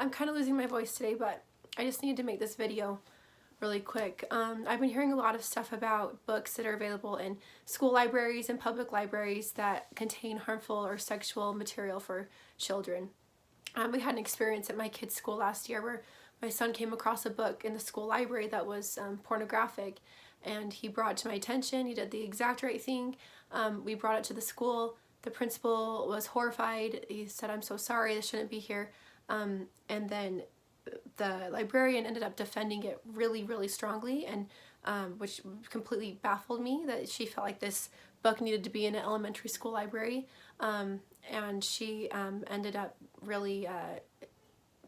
I'm kind of losing my voice today, but I just needed to make this video really quick. I've been hearing a lot of stuff about books that are available in school libraries and public libraries that contain harmful or sexual material for children. We had an experience at my kid's school last year where my son came across a book in the school library that was pornographic, and he brought it to my attention. He did the exact right thing. We brought it to the school. The principal was horrified. He said, "I'm so sorry, this shouldn't be here." And then the librarian ended up defending it really, really strongly, and which completely baffled me that she felt like this book needed to be in an elementary school library. And she ended up really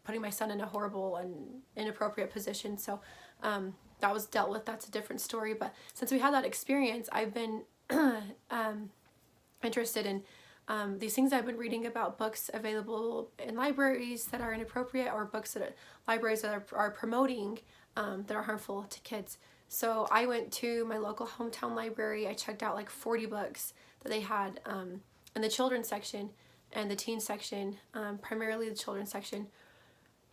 putting my son in a horrible and inappropriate position. So that was dealt with. That's a different story. But since we had that experience, I've been interested in these things. I've been reading about books available in libraries that are inappropriate, or books that libraries that are promoting that are harmful to kids. So I went to my local hometown library. I checked out like 40 books that they had in the children's section and the teen section, primarily the children's section.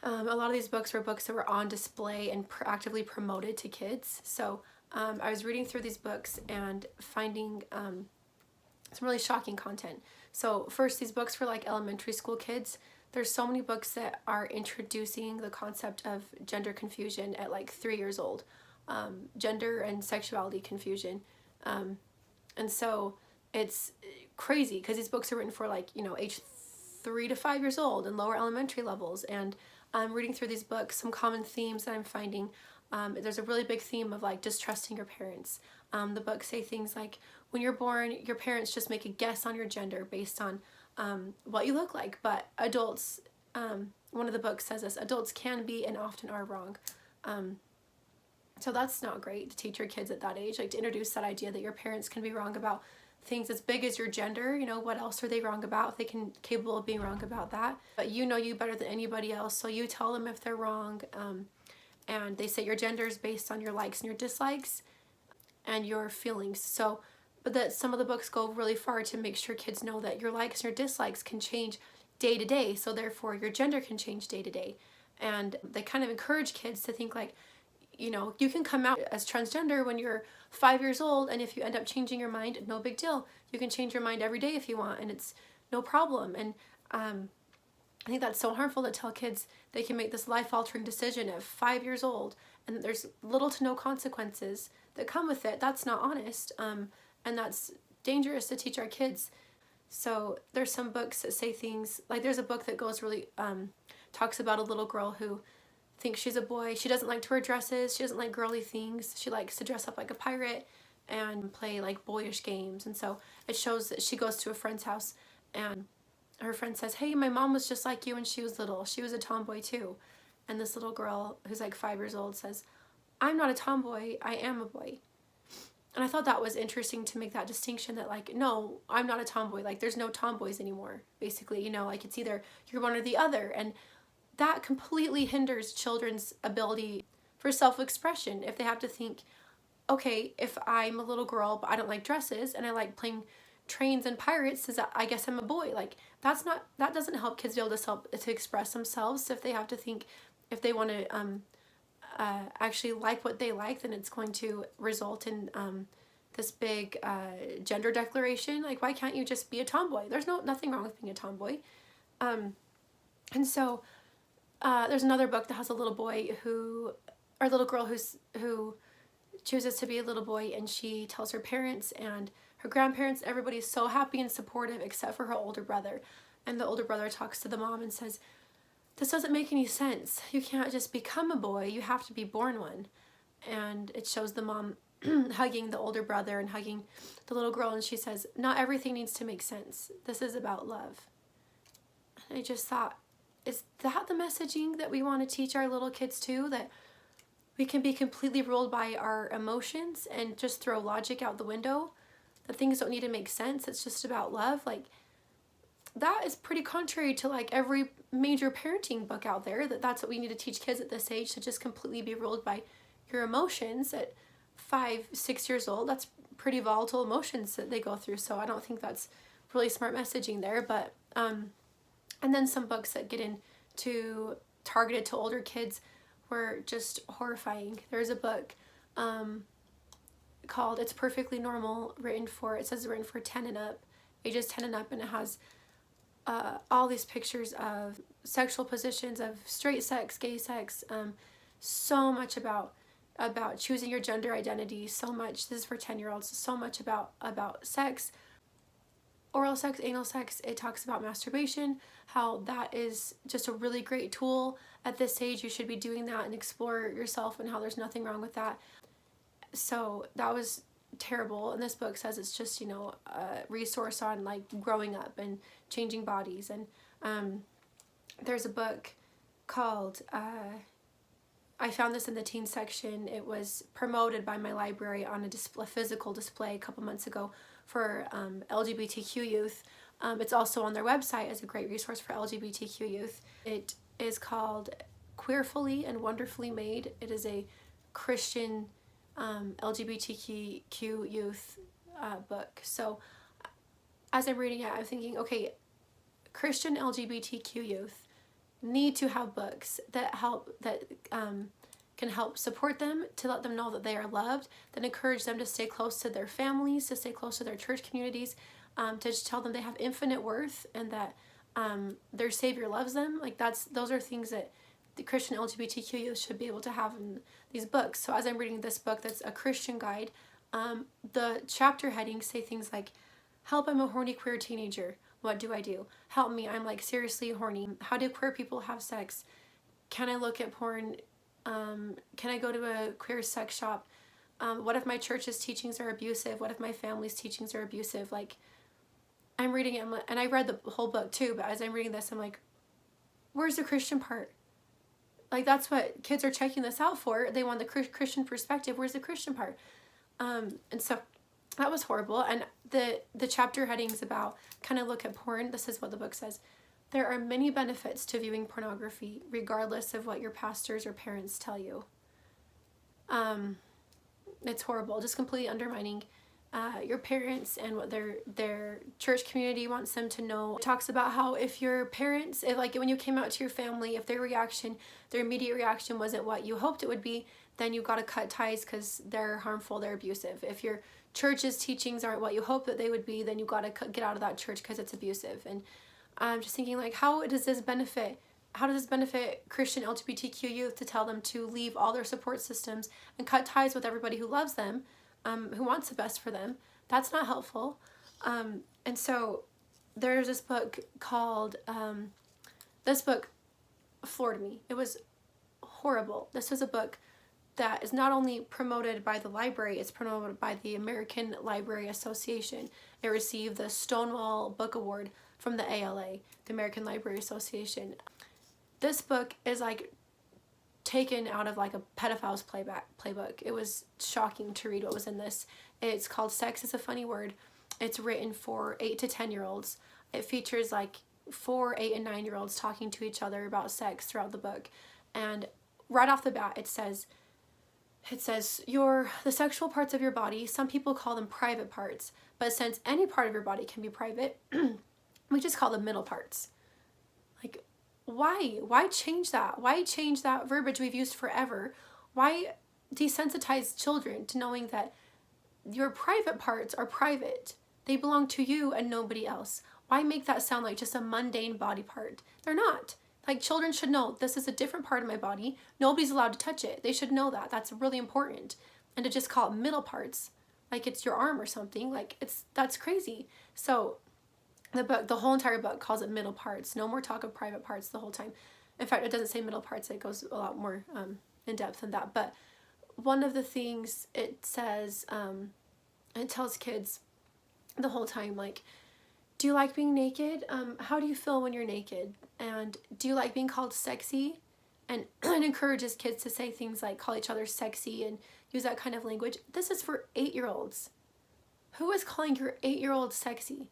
A lot of these books were books that were on display and actively promoted to kids. So I was reading through these books and finding some really shocking content. So first, these books for like elementary school kids. There's so many books that are introducing the concept of gender confusion at like 3 years old, gender and sexuality confusion. And so it's crazy because these books are written for like, age 3 to 5 years old and lower elementary levels. And I'm reading through these books, some common themes that I'm finding. There's a really big theme of like distrusting your parents. The books say things like, when you're born, your parents just make a guess on your gender based on what you look like. But adults, one of the books says this, adults can be and often are wrong. So that's not great to teach your kids at that age, like to introduce that idea that your parents can be wrong about things as big as your gender. What else are they wrong about if they can capable of being wrong about that? But you better than anybody else, so you tell them if they're wrong. And they say your gender is based on your likes and your dislikes and your feelings. So, but that some of the books go really far to make sure kids know that your likes and your dislikes can change day to day, so therefore your gender can change day to day. And they kind of encourage kids to think like, you can come out as transgender when you're 5 years old, and if you end up changing your mind, no big deal. You can change your mind every day if you want, and it's no problem. And I think that's so harmful to tell kids they can make this life-altering decision at 5 years old, and there's little to no consequences that come with it. That's not honest, and that's dangerous to teach our kids. So there's some books that say things, like there's a book that goes really, talks about a little girl who thinks she's a boy. She doesn't like to wear dresses. She doesn't like girly things. She likes to dress up like a pirate and play like boyish games. And so it shows that she goes to a friend's house, and her friend says, "Hey, my mom was just like you when she was little. She was a tomboy too." And this little girl who's like 5 years old says, "I'm not a tomboy, I am a boy." And I thought that was interesting to make that distinction that like, no, I'm not a tomboy. Like there's no tomboys anymore, basically, like it's either you're one or the other. And that completely hinders children's ability for self-expression. If they have to think, okay, if I'm a little girl but I don't like dresses and I like playing trains and pirates, I guess I'm a boy. Like that doesn't help kids be able to express themselves. So if they have to think, if they want to actually like what they like, then it's going to result in this big gender declaration. Like, why can't you just be a tomboy? There's nothing wrong with being a tomboy. And so there's another book that has a little boy or little girl who chooses to be a little boy, and she tells her parents and her grandparents, everybody's so happy and supportive except for her older brother. And the older brother talks to the mom and says, "This doesn't make any sense. You can't just become a boy. You have to be born one." And it shows the mom hugging the older brother and hugging the little girl, and she says, "Not everything needs to make sense. This is about love." And I just thought, is that the messaging that we want to teach our little kids too? That we can be completely ruled by our emotions and just throw logic out the window? That things don't need to make sense. It's just about love? Like, that is pretty contrary to like every major parenting book out there, that's what we need to teach kids at this age, to just completely be ruled by your emotions at 5, 6 years old. That's pretty volatile emotions that they go through. So I don't think that's really smart messaging there. But and then some books that get into targeted to older kids were just horrifying. There's a book called It's Perfectly Normal, it says written for 10 and up, ages 10 and up, and it has all these pictures of sexual positions, of straight sex, gay sex, so much about choosing your gender identity, so much, this is for 10-year-olds, so much about sex, oral sex, anal sex. It talks about masturbation, how that is just a really great tool. At this age, you should be doing that and explore yourself, and how there's nothing wrong with that. So that was terrible. And this book says it's just, you know, a resource on like growing up and changing bodies. And there's a book called, I found this in the teen section. It was promoted by my library on a physical display a couple months ago for LGBTQ youth. It's also on their website as a great resource for LGBTQ youth. It is called Queerfully and Wonderfully Made. It is a Christian LGBTQ youth book. So as I'm reading it, I'm thinking, okay, Christian LGBTQ youth need to have books that can help support them, to let them know that they are loved, that encourage them to stay close to their families, to stay close to their church communities, to just tell them they have infinite worth, and that their Savior loves them. Like those are things that the Christian LGBTQ youth should be able to have in these books. So as I'm reading this book that's a Christian guide, the chapter headings say things like, help, I'm a horny queer teenager. What do I do? Help me, I'm like seriously horny. How do queer people have sex? Can I look at porn? Can I go to a queer sex shop? What if my church's teachings are abusive? What if my family's teachings are abusive? Like, I'm reading it, and I read the whole book too, but as I'm reading this, I'm like, where's the Christian part? Like, that's what kids are checking this out for. They want the Christian perspective. Where's the Christian part? And so that was horrible. And the chapter headings about kind of look at porn, this is what the book says. There are many benefits to viewing pornography, regardless of what your pastors or parents tell you. It's horrible, just completely undermining your parents and what their church community wants them to know. It talks about how if your parents, if like when you came out to your family, if their immediate reaction wasn't what you hoped it would be, then you got to cut ties because they're harmful, they're abusive. If your church's teachings aren't what you hope that they would be, then you got to get out of that church because it's abusive. And I'm just thinking, like, how does this benefit Christian LGBTQ youth to tell them to leave all their support systems and cut ties with everybody who loves them, who wants the best for them? That's not helpful. And so there's this book called, this book floored me. It was horrible. This was a book that is not only promoted by the library, it's promoted by the American Library Association. It received the Stonewall Book Award from the ALA, the American Library Association. This book is like taken out of like a pedophile's playbook. It was shocking to read what was in this. It's called Sex is a Funny Word. It's written for 8 to 10-year-olds. It features like 4, 8, and 9-year-olds talking to each other about sex throughout the book. And right off the bat, it says the sexual parts of your body, some people call them private parts, but since any part of your body can be private, we just call them middle parts. Like, why change that? Why change that verbiage we've used forever? Why desensitize children to knowing that your private parts are private? They belong to you and nobody else. Why make that sound like just a mundane body part? They're not. Like, children should know this is a different part of my body. Nobody's allowed to touch it. They should know that. That's really important. And to just call it middle parts, like it's your arm or something, like that's crazy. So the whole entire book calls it middle parts. No more talk of private parts the whole time. In fact, it doesn't say middle parts. It goes a lot more in depth than that. But one of the things it says, it tells kids the whole time, like, do you like being naked? How do you feel when you're naked? And do you like being called sexy? And it encourages kids to say things like call each other sexy and use that kind of language. This is for 8-year-olds. Who is calling your 8-year-old sexy?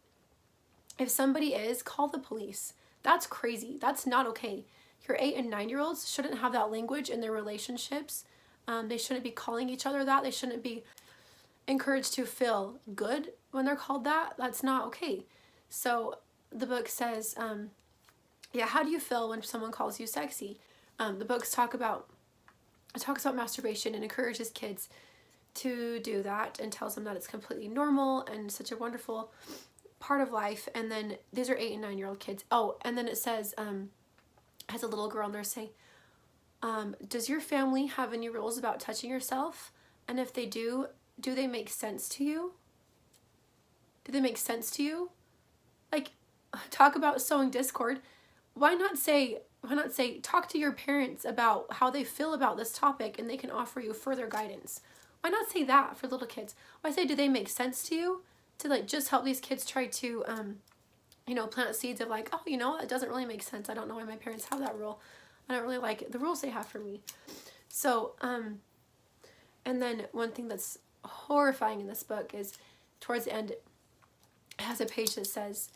If somebody is, call the police. That's crazy. That's not okay. Your 8 and 9-year-olds shouldn't have that language in their relationships. They shouldn't be calling each other that. They shouldn't be encouraged to feel good when they're called that. That's not okay. So the book says, how do you feel when someone calls you sexy? The books talks about masturbation and encourages kids to do that and tells them that it's completely normal and such a wonderful part of life. And then these are 8 and 9-year-old kids. Oh, and then it says, has a little girl in there say, does your family have any rules about touching yourself? And if they do they make sense to you? Do they make sense to you? Like, talk about sowing discord. Why not say, talk to your parents about how they feel about this topic and they can offer you further guidance? Why not say that for little kids? Why say, do they make sense to you? To like just help these kids try to, plant seeds of like, oh, it doesn't really make sense. I don't know why my parents have that rule. I don't really like the rules they have for me. So, and then one thing that's horrifying in this book is towards the end, it has a page that says,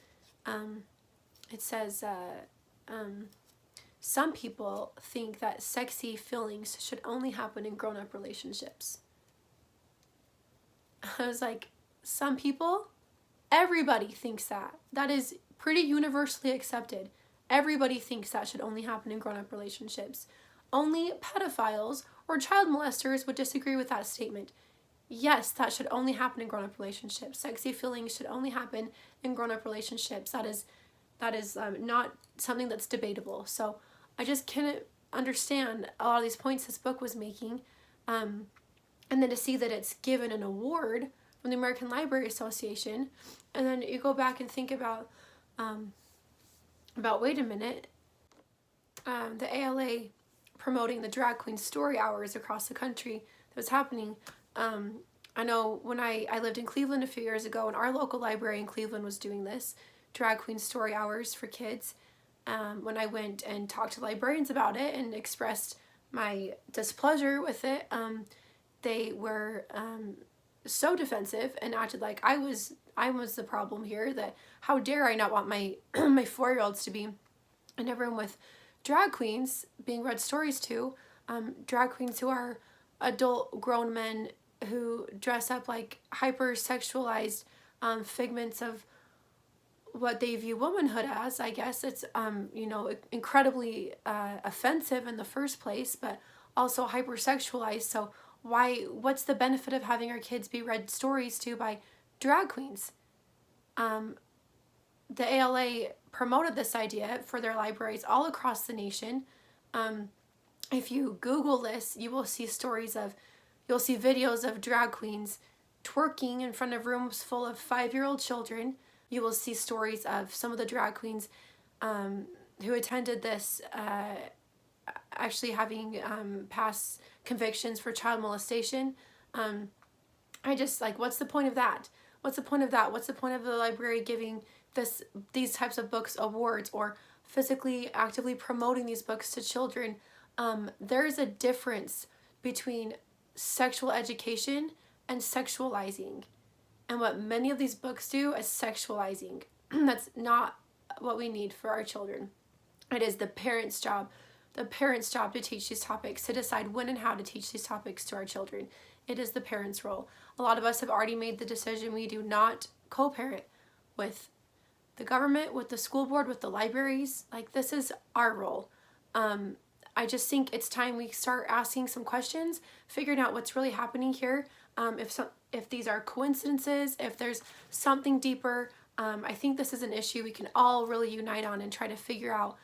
some people think that sexy feelings should only happen in grown-up relationships. I was like, some people? Everybody thinks that. That is pretty universally accepted. Everybody thinks that should only happen in grown-up relationships. Only pedophiles or child molesters would disagree with that statement. Yes, that should only happen in grown-up relationships. Sexy feelings should only happen in grown-up relationships. That is not something that's debatable. So I just can't understand a lot of these points this book was making. And then to see that it's given an award from the American Library Association, and then you go back and think about wait a minute, the ALA promoting the drag queen story hours across the country that was happening. I know when I lived in Cleveland a few years ago, and our local library in Cleveland was doing this, drag queen story hours for kids. When I went and talked to librarians about it and expressed my displeasure with it, they were so defensive and acted like I was the problem here, that how dare I not want my my 4-year-olds to be in a room with drag queens being read stories to, drag queens who are adult grown men who dress up like hyper-sexualized figments of what they view womanhood as. I guess it's incredibly offensive in the first place, but also hyper-sexualized. So what's the benefit of having our kids be read stories to by drag queens? The ALA promoted this idea for their libraries all across the nation. If you Google this, you will see you'll see videos of drag queens twerking in front of rooms full of 5-year-old children. You will see stories of some of the drag queens who attended this actually having past convictions for child molestation. I just what's the point of that? What's the point of that? What's the point of the library giving these types of books awards or physically actively promoting these books to children? There's a difference between sexual education and sexualizing. And what many of these books do is sexualizing. That's not what we need for our children. It is the parents' job to teach these topics, to decide when and how to teach these topics to our children. It is the parents' role. A lot of us have already made the decision we do not co-parent with the government, with the school board, with the libraries. This is our role. I just think it's time we start asking some questions, figuring out what's really happening here. If these are coincidences, if there's something deeper. I think this is an issue we can all really unite on and try to figure out,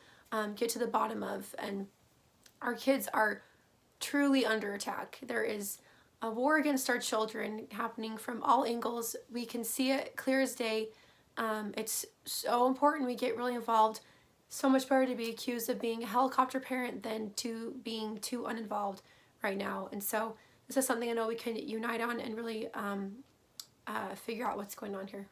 get to the bottom of. And our kids are truly under attack. There is a war against our children happening from all angles. We can see it clear as day. It's so important we get really involved. So much better to be accused of being a helicopter parent than to being too uninvolved right now. And so this is something I know we can unite on and really figure out what's going on here.